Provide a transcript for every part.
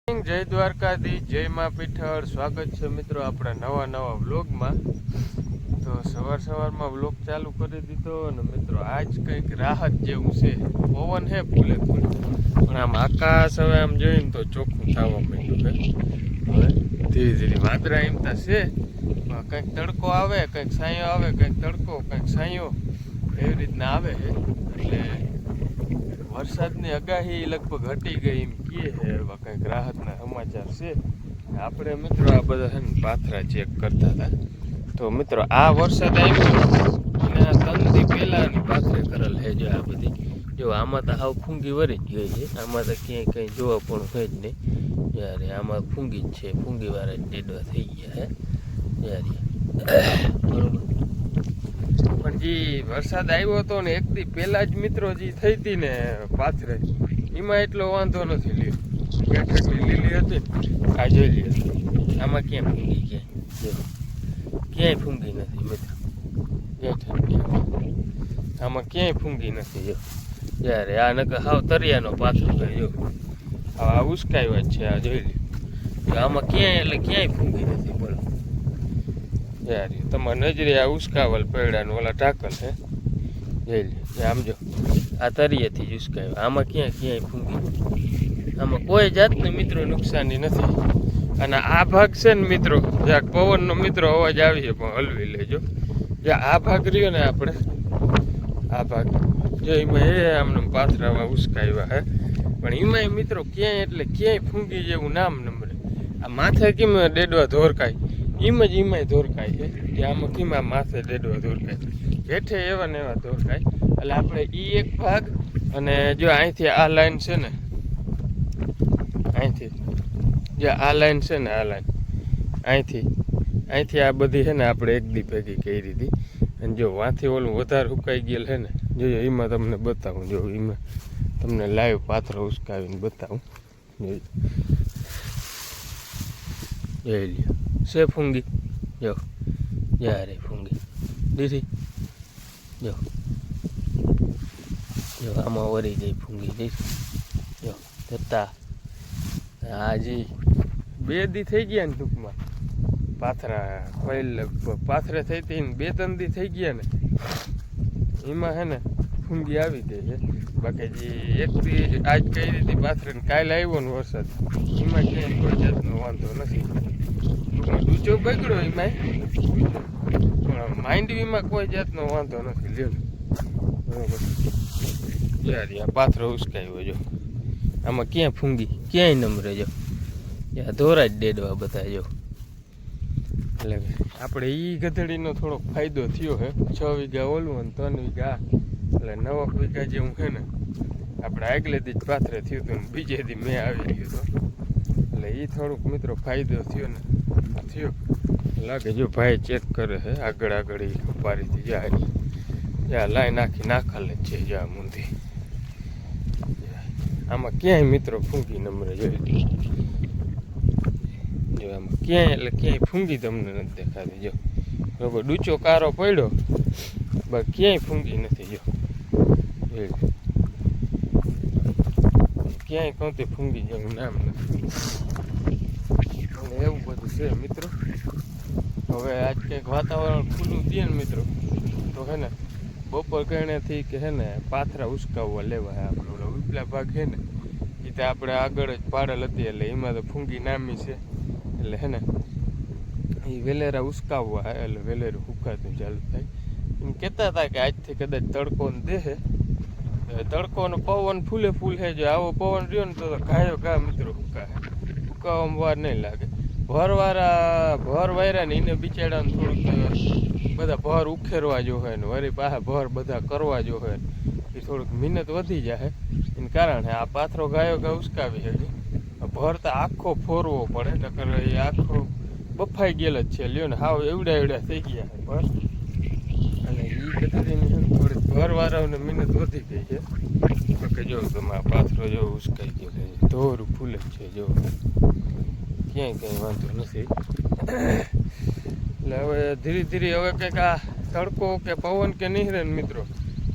જય દ્વારકાધીશ, જય મા પીઠળ. સ્વાગત છે મિત્રો આપણા નવા વ્લોગમાં. તો સવારમાં વ્લોગ ચાલુ કરી દીધો અને મિત્રો આજ કંઈક રાહત જેવું છે. પવન છે ફૂલે પણ આમ આકાશ હવે આમ જોઈને તો ચોખ્ખું થવા માંડ્યું છે. હવે ધીરે ધીરે વાદળા એમતા છે, કંઈક તડકો આવે, કંઈક સાયો આવે, કંઈક તડકો, કંઈક સાયો, એવી રીતના આવે છે. એટલે વરસાદની આગાહી લગભગ હટી ગઈ એમ કહે છે. એવા કંઈક રાહતના સમાચાર છે. આપણે મિત્રો આ બધા છે ને પાથરા ચેક કરતા હતા. તો મિત્રો આ વરસાદ આવ્યો અને આ 3 દી પહેલાની પાથરે કરેલ છે. જો આ બધી જો આમાં તો હાવ ફૂંગી વરી જ ગઈ છે. આમાં તો ક્યાંય કંઈ જોવા પણ હોય જ નહીં. જ્યારે આમાં ફૂંગી જ છે, ફૂંગી વાળા ડેડવા થઈ ગયા છે જ્યારે બરોબર. પણ જે વરસાદ આવ્યો હતો ને 1 દી પહેલા જ મિત્રો જે થઈ હતી ને પાથરે, એમાં એટલો વાંધો નથી લ્યો. બેઠકની લીલી હતી ને આ જોઈ લ્યો. આમાં ક્યાં ફૂંગી ક્યાંય ફૂંગી નથી મિત્રો. બેઠકની આમાં ક્યાંય ફૂંગી નથી. જો જ્યારે આ નકર હાવ તરિયાનો પાથરો કર્યો. આ ઉસકાવ્યા જ છે. આ જોઈ લ્યો. આમાં ક્યાંય એટલે ક્યાંય ફૂંગી નથી. બોલો યાર, તમારે નજરે આ ઉસકાવલ પૈડાનું ઓલા ઢાકલ છે. જોઈ લે આમ જો, આ તરિયેથી જ ઉસકાવ્યા. આમાં ક્યાંય ફૂંગી નથી. આમાં કોઈ જાતનું મિત્રો નુકસાની નથી. અને આ ભાગ છે ને મિત્રો, જ્યાં પવનનો મિત્રો અવાજ આવી છે પણ હલવી લેજો. જ્યાં આ ભાગ રહ્યો ને આપણે, આ ભાગ જો એમાં આમને પાથરાવા ઉસકાવ્યા હે. પણ એમાંય મિત્રો ક્યાંય એટલે ક્યાંય ફૂંગી જેવું નામ નંબરે. આ માથે કેમ ડેડવા ધોરકાય એમાંય ધોરકાય છે. કે આમાં કેમ આ માથે ડેડવા ધોરકાય, હેઠે એવા ને એવા ધોરકાય. એટલે આપણે એક ભાગ અને જો અહીંથી આ લાઈન છે ને, અહીંથી જે આ લાઈન છે ને, આ લાઈન અહીંથી આ બધી છે ને આપણે 1 દી ભેગી કરી હતી. અને જો વાંથી ઓલું વધારે સુકાઈ ગયેલ છે ને, જોયો એમાં તમને બતાવું. જો એમાં તમને લાઈવ પાથરો ઉસકાવીને બતાવું. જોઈ લ્યો છે ફૂંગી. જો યારે ફૂંગી દીધી. જો આમાં વરી ગઈ ફૂંગી દીધી. જો જતા હાજી 2 દી થઈ ગયા ને ટૂંકમાં પાથરે થઈ હતી ને 2-3 દી થઈ ગયા ને, એમાં હે ને ફૂંગી આવી ગઈ છે. બાકી જે 1 દી આજ કઈ રીતે પાથરે ને કાલે આવ્યો ને વરસાદ, એમાં ક્યાંય કોઈ જાતનો વાંધો નથી. ડૂચો બગડ્યો એમાં, પણ માંડવીમાં કોઈ જાતનો વાંધો નથી. લ્યો ને બરોબર. યાર આ પાથરો ઉસકાયો. જો આમાં ક્યાં ફૂંગી ક્યાંય નમરે. જો યા ધોરા જ ડેડવા બધા. જો એટલે આપણે એ ગધેડીનો થોડોક ફાયદો થયો છે. 6 વીઘા ઓલું અને 3 વીઘા એટલે 9 વીઘા જેવું છે ને આપણે આગલે દી જ પાથરે થયું હતું ને બીજે દી મેં આવી ગયો હતો. એટલે એ થોડુંક મિત્રો ફાયદો થયો ને લાગે. જો ભાઈ ચેક કરે છે આગળ એ ઉપાડીથી જાય. જ્યાં લાઈન આખી નાખેલ જ છે. જ્યાં મૂંધી આમાં ક્યાંય મિત્રો ફૂંગી નમરે. જોઈ જો આમાં ક્યાંય એટલે ક્યાંય ફૂંગી તમને નથી દેખાતી. જો બરોબર ડૂચો કારો પડ્યો, બસ ક્યાંય ફૂંગી નથી. જો ક્યાંય કોઈથી ફૂંગી જેવું નામ નથી. અને એવું બધું છે મિત્રો. હવે આજ કંઈક વાતાવરણ ખુલ્લું થયે ને મિત્રો, તો હે ને બપોર ગણ્યાથી કે હે ને પાથરા ઉસકાવવા લેવા. આપણે ઓલા ઉપલા ભાગ છે ને એ તો આપણે આગળ જ પાડેલ હતી, એટલે એમાં તો ફૂંગી નામી છે. એટલે હે ને એ વેલેરા ઉસકાવવા હે, એટલે વેલેરું સુકાતું ચાલુ થાય. એમ કહેતા હતા કે આજથી કદાચ તડકો ને દેહે. તડકોનો પવન ફૂલે છે. જો આવો પવન રહ્યો ને તો ઘાયો ઘા મિત્રો સુકાવામાં વાર નહીં લાગે. ભર વાયરા ને એને બિચારાને થોડુંક બધા ભર ઉખેરવા જોવે ને વળી પાછા ભર બધા કરવા જોવે, એ થોડુંક મહેનત વધી જાય. એને કારણે આ પાથરો ગાયો ઘા ઉસકાવી છે. ભર તો આખો ફોરવો પડે, નકર એ આખો બફાઈ ગયેલ જ છે. લ્યો ને હાવ એવડા થઈ ગયા છે ભર. અને એ કદરીની થોડીક ભરવાળાઓને મહેનત વધી ગઈ છે. કે જો તમે આ પાથરો જો ઉસકાઈ ગયો છે, ધોરું ફૂલે છે. જો ક્યાંય કંઈ વાંધો નથી. એટલે હવે ધીરે ધીરે હવે કંઈક આ તડકો કે પવન કે નીકળે ને મિત્રો,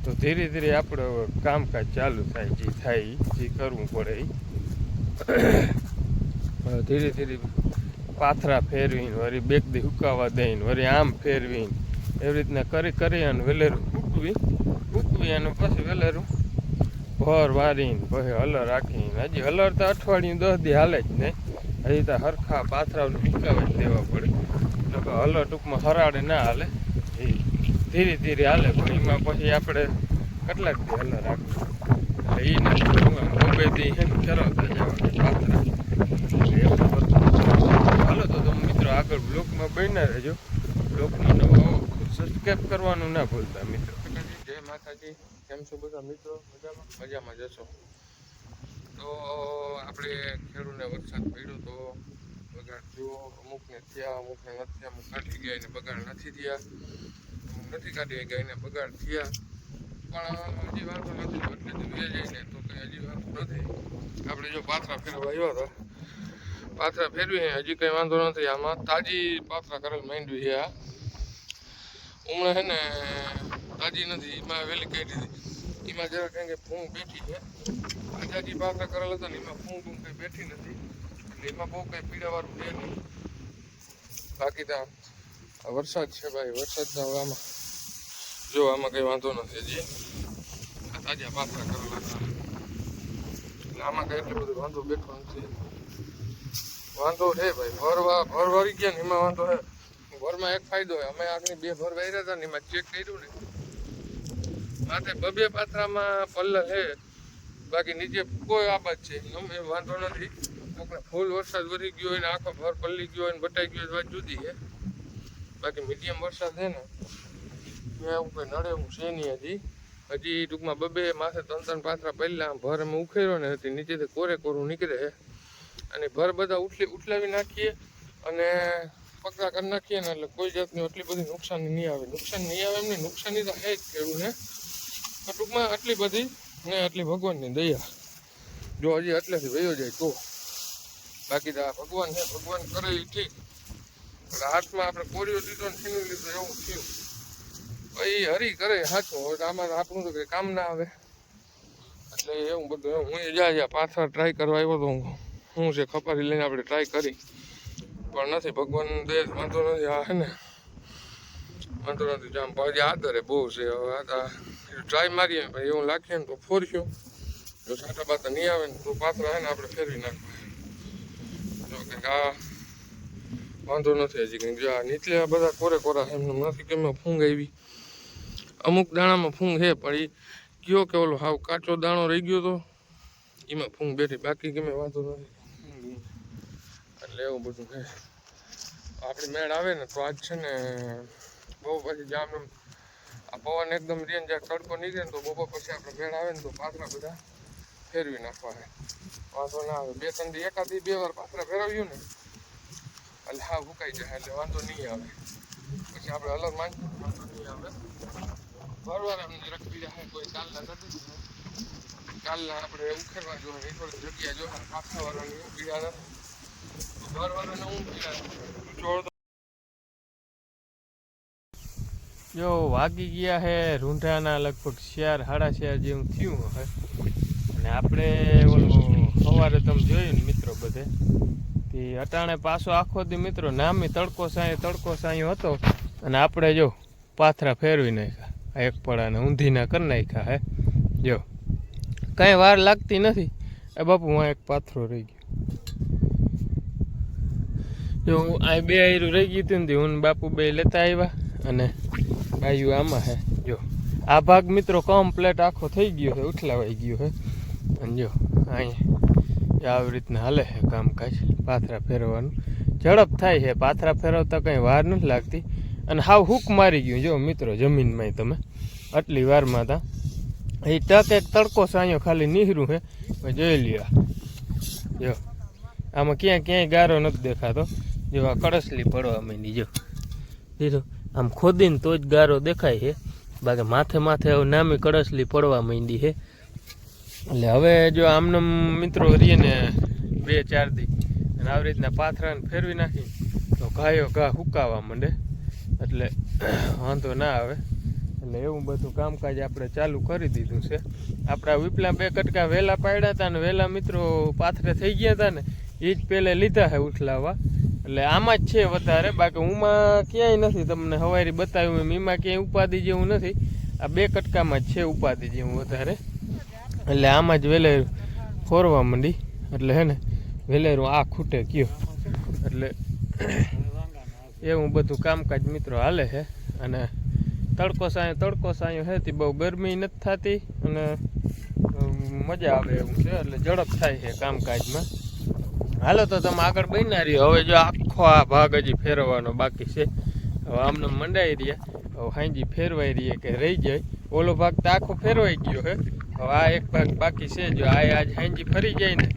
તો ધીરે ધીરે આપણે હવે કામકાજ ચાલુ થાય. જે કરવું પડે એ ધીરે ધીરે પાથરા ફેરવીને વળી બેક દી હુકાવા દઈને વળી આમ ફેરવીને એવી રીતના કરી અને વેલેરું ઉકવી અને પછી વેલેરું ભર વારીને પછી હલર રાખીને હજી હલર તો અઠવાડિયું 10 દી હાલે જ નહીં. હજી તો હરખા પાથરાને હુકાવે જ દેવા પડે. એટલે હલર ટૂંકમાં હરાડે ના હાલે, એ ધીરે ધીરે હાલે. પણ એમાં પછી આપણે કેટલાક દી હલર રાખીએ એટલે એ નથી બબે દી છે ને ફેરવતા જવાના પાથરા. હાલો તો તમે મિત્રો આગળ બ્લોગમાં બન્યા રહેજો. બ્લોગમાં નવો સબસ્ક્રાઈબ કરવાનું ના ભૂલતા મિત્રો. જય માતાજી, કેમ છો બધા મિત્રો? મજામાં જશો. તો આપણે ખેડૂને વરસાદ પડ્યો તો બગાડ જો અમુકને થયા, અમુકને નથી થયા. અમુક કાઢી ગયા એને બગાડ નથી થયા, અમુક નથી કાઢી ગયા એને બગાડ થયા. પણ હજી વાંધો નથી, એટલે તો વે જઈને તો કંઈ હજી વાંધો નથી. આપણે જો પાથરા ફેરવા આવ્યા હતા, પાથરા ફેરવી હજી કંઈ વાંધો નથી. આમાં તાજી પાથરા કરેલ માંડવી છે. આ હમણાં છે ને તાજી નથી, એમાં વહેલી કાઢી દીધી. એમાં જરા કંઈ કે ફૂંક બેઠી છે. આ તાજી પાથરા કરેલ હતા ને એમાં ફૂંક કંઈ બેઠી નથી, એટલે એમાં બહુ કંઈ પીડાવાળું છે નહીં. બાકી તો વરસાદ છે ભાઈ, વરસાદના આમાં જો આમાં કંઈ વાંધો નથી. હજી આ તાજા પાથરા કરેલા હતા એટલે આમાં કંઈ એટલું બધું વાંધો બેઠો નથી. વાંધો છે ભાઈ, ભર વળી ગયા ને એમાં વાંધો છે. ભરમાં એક ફાયદો હોય, અમે આગળ 2 ભર વાર્યા હતા ને એમાં ચેક કર્યું ને માથે 2 પાથરામાં પલ્લ છે, બાકી નીચે કોઈ આબાદ છે એ વાંધો નથી. આપણે ફૂલ વરસાદ વરી ગયો હોય ને આખો ભર પલ્લી ગયો હોય ને બટાઈ ગયો વાત જુદી છે. બાકી મીડિયમ વરસાદ છે ને એવું કંઈ નડે એવું છે નહીં. હજી ટૂંકમાં 2 માથે 3 પાથરા પહેલાં ભર અમે ઉખેર્યો ને હતી, નીચેથી કોરું નીકળે અને ભર બધા ઉઠલાવી નાખીએ અને પકડા કરી નાખીએ ને એટલે કોઈ જાતની એટલી બધી નુકસાની નહીં આવે. નુકસાન નહીં આવે એમની નુકસાની તો છે જ ખેડૂને, પણ ટૂંકમાં આટલી બધી ને આટલી ભગવાનની દયા. જો હજી એટલેથી વયો જાય તો, બાકી તો ભગવાન છે, ભગવાન કરે એ ઠીક. એટલે હાથમાં આપણે કોરીઓ દીધો ને છીની લીધો એવું થયું. એ હરી કરે સાચું, હવે આમાં આપણું તો કંઈ કામ ના આવે. એટલે એવું બધું હું જ્યાં પાછળ ટ્રાય કરવા આવ્યો તો હું છે ખપારી લઈને આપણે ટ્રાય કરી પણ નથી. ભગવાન દે વાંધો નથી. આ હે ને વાંધો નથી, જામ પછી આદરે બહુ છે. હવે આ ટ્રાય મારીએ પણ એવું લાગીએ ને તો ફોરશું. જો સાટા બાટા નહીં આવે ને તો પાથરા હે ને આપણે ફેરવી નાખવા. જો કંઈક આ વાંધો નથી. હજી કંઈક જો આ નીચે બધા કોરા એમને નથી કે એમાં ફૂંગ આવી. અમુક દાણામાં ફૂંગ છે પણ એ કયો કે ઓલો હાવ કાચો દાણો રહી ગયો તો એમાં ફૂંગ બેઠી, બાકી ગમે વાંધો નથી. એટલે એવું બધું છે. આપણે મેળ આવે ને તો આજ છે ને બહુ પછી જામ આ પવન એકદમ રીન જ્યાં તડકો નીકળે ને તો બપોર પછી આપણે મેળ આવે ને તો પાથરા બધા ફેરવી નાખવા છે. વાંધો ના આવે. 2-3 દી એકાદી 2 વાર પાથરા ફેરવ્યું ને એટલે હા ફૂંકાઈ જાય એટલે વાંધો નહીં આવે. પછી આપણે અલગ વાંધો નહીં આવે. બરોબર એમને જરાક પીડા છે કોઈ કાલના નથી. કાલના આપણે ઉખેરવા જોઈએ એ થોડી જગ્યા જો પાથરા વાળાની પીડા નથી. ભરવાળાને હું પીડા છોડ જો વાગી ગયા હે રૂંઢાના લગભગ 4-4:30 જેવું થયું હે. અને આપણે ઓલું સવારે તમે જોયું ને મિત્રો બધે તે અટાણે પાછો આખો દી મિત્રો નામી તડકો સાંયો હતો અને આપણે જો પાથરા ફેરવી નાખ્યા. એક પડાને ઊંધીના કરી નાખ્યા હે. જો કાંઈ વાર લાગતી નથી. એ બાપુ હું એક પાથરો રહી ગયો. જો આ 2 આયરું રહી ગયું હતું ને હું બાપુ 2 લેતા આવ્યા અને બાયું આમાં હે. જો આ ભાગ મિત્રો કમ્પ્લેટ આખો થઈ ગયો છે, ઉઠલાવાઈ ગયો છે. અને જો અહીંયા આવી રીતના હાલે છે કામકાજ. પાથરા ફેરવવાનું ઝડપ થાય છે. પાથરા ફેરવતા કંઈ વાર નથી લાગતી અને હાવ હૂક મારી ગયું જો મિત્રો જમીનમાં. તમે આટલી વારમાં હતા એ ટક એક તડકો સાંયો ખાલી નીહરું છે. જોઈ લ્યો જો આમાં ક્યાંય ગારો નથી દેખાતો. જો આ કળસલી પડવા માંડી. જો દીધો આમ ખોદીને તો જ ગારો દેખાય છે, બાકી માથે હવે નામી કળસલી પડવા માંડી છે. એટલે હવે જો આમને મિત્રો રહીએ ને 2-4 દી અને આવી રીતના પાથરાને ફેરવી નાખી તો ઘા હુકાવા માંડે એટલે વાંધો ના આવે. એટલે એવું બધું કામકાજ આપણે ચાલુ કરી દીધું છે. આપણા વિપલા 2 કટકા વહેલા પાડ્યા હતા ને વહેલા મિત્રો પાથરે થઈ ગયા હતા ને એ જ પહેલે લીધા છે ઉઠલાવા, એટલે આમાં જ છે વધારે, બાકી હુંમાં ક્યાંય નથી. તમને હવારી બતાવ્યું એમ એમાં ક્યાંય ઉપાધિ જેવું નથી. આ 2 કટકામાં જ છે ઉપાધિ જેવું વધારે, એટલે આમાં જ વેલેરું ફોરવા માંડી, એટલે હે ને વેલેરું આ ખૂટે કયો, એટલે એવું બધું કામકાજ મિત્રો હાલે છે. અને તડકો સાયો છે તે બહુ ગરમી નથી થતી અને મજા આવે એવું છે, એટલે ઝડપ થાય છે કામકાજમાં. હાલો તો તમે આગળ બન્યા રહ્યો. હવે જો આખો આ ભાગ હજી ફેરવવાનો બાકી છે. હવે આમને મંડાઈ રહ્યા, હવે હાંજી ફેરવાઈ રહીએ કે રહી જાય. ઓલો ભાગ તો આખો ફેરવાઈ ગયો છે, હવે આ એક ભાગ બાકી છે. જો આ આજ હાંજી ફરી જાય ને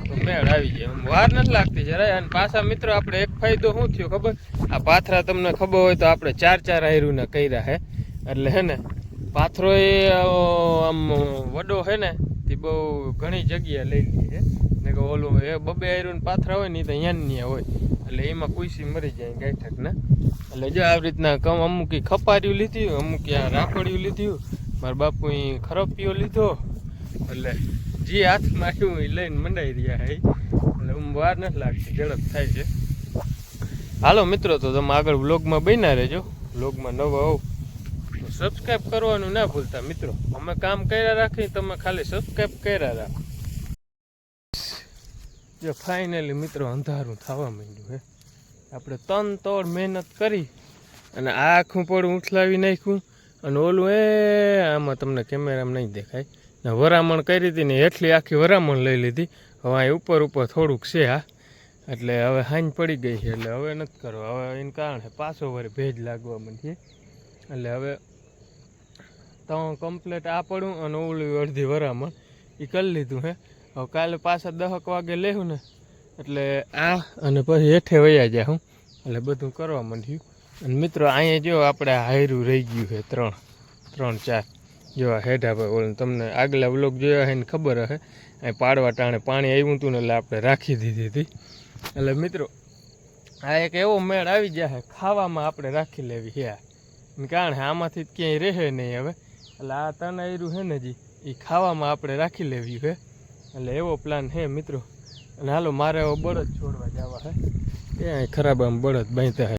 તો મેળ આવી જાય, વાર નથી લાગતી જરાય. અને પાછા મિત્રો આપણે એક ફાયદો શું થયો ખબર, આ પાથરા તમને ખબર હોય તો આપણે 4 આયરુના કર્યા છે, એટલે હે ને પાથરો એ આમ વડો છે ને તે બહુ ઘણી જગ્યા લઈ લે છે ને, કે ઓલું એ 2 આયરુન પાથરા હોય ને તો અહીંયા હોય, એટલે એમાં કુઈસી મરી જાય ગાંઠકના. એટલે જો આવી રીતના અમુક ખપાર્યું લીધી, અમુક આ રાખોડિયું લીધું, મારા બાપુ ખરપિયો લીધો, એટલે જે હાથમાં આવ્યું એ લઈને મંડાઈ રહ્યા છે. એટલે વાર નથી લાગતી, ઝડપ થાય છે. હાલો મિત્રો, તો તમે આગળ વ્લોગમાં બન્યા રહેજો. વ્લોગમાં નવા આવો તો સબસ્ક્રાઈબ કરવાનું ના ભૂલતા મિત્રો. અમે કામ કર્યા રાખી, તમે ખાલી સબસ્ક્રાઈબ કર્યા રાખો. જો ફાઇનલી મિત્રો અંધારું થવા માંડ્યું હે. આપણે 3 તોડ મહેનત કરી અને આ આખું પડું ઉઠલાવી નાખ્યું, અને ઓલું આમાં તમને કેમેરામાં નહીં દેખાય ને વરામણ કરી હતી ને, એટલી આખી વરામણ લઈ લીધી. હવે અહીં ઉપર થોડુંક છે આ, એટલે હવે હાંજ પડી ગઈ છે, એટલે હવે નથી કરવા. હવે એનું કારણ પાછો વળી ભેજ લાગવા માંડીએ, એટલે હવે તો કમ્પ્લેટ આ પડું અને ઓલું અડધી વરામણ એ કરી લીધું હે. હવે કાલે પાછા 10 વાગે લેવું ને, એટલે આ અને પછી હેઠે વયા જાય હું, એટલે બધું કરવા માંડ્યું. અને મિત્રો અહીંયા જો આપણે હાયરું રહી ગયું છે 3-4 જો આ હેઠા પર ઓલું તમને આગલા વ્લોગ જોયા છે ને ખબર હશે. અહીં પાડવા ટાણે પાણી આવ્યું હતું ને એટલે આપણે રાખી દીધી હતી. એટલે મિત્રો આ એક એવો મેળ આવી જાય, ખાવામાં આપણે રાખી લેવી છે. કારણ કે આમાંથી ક્યાંય રહે નહીં હવે, એટલે આ 3 આયરું છે ને જી એ ખાવામાં આપણે રાખી લેવી છે, એટલે એવો પ્લાન છે મિત્રો. અને હાલો મારે હવે બળદ છોડવા જવા છે, ત્યાં ખરાબ આમ બળદ બાંધતા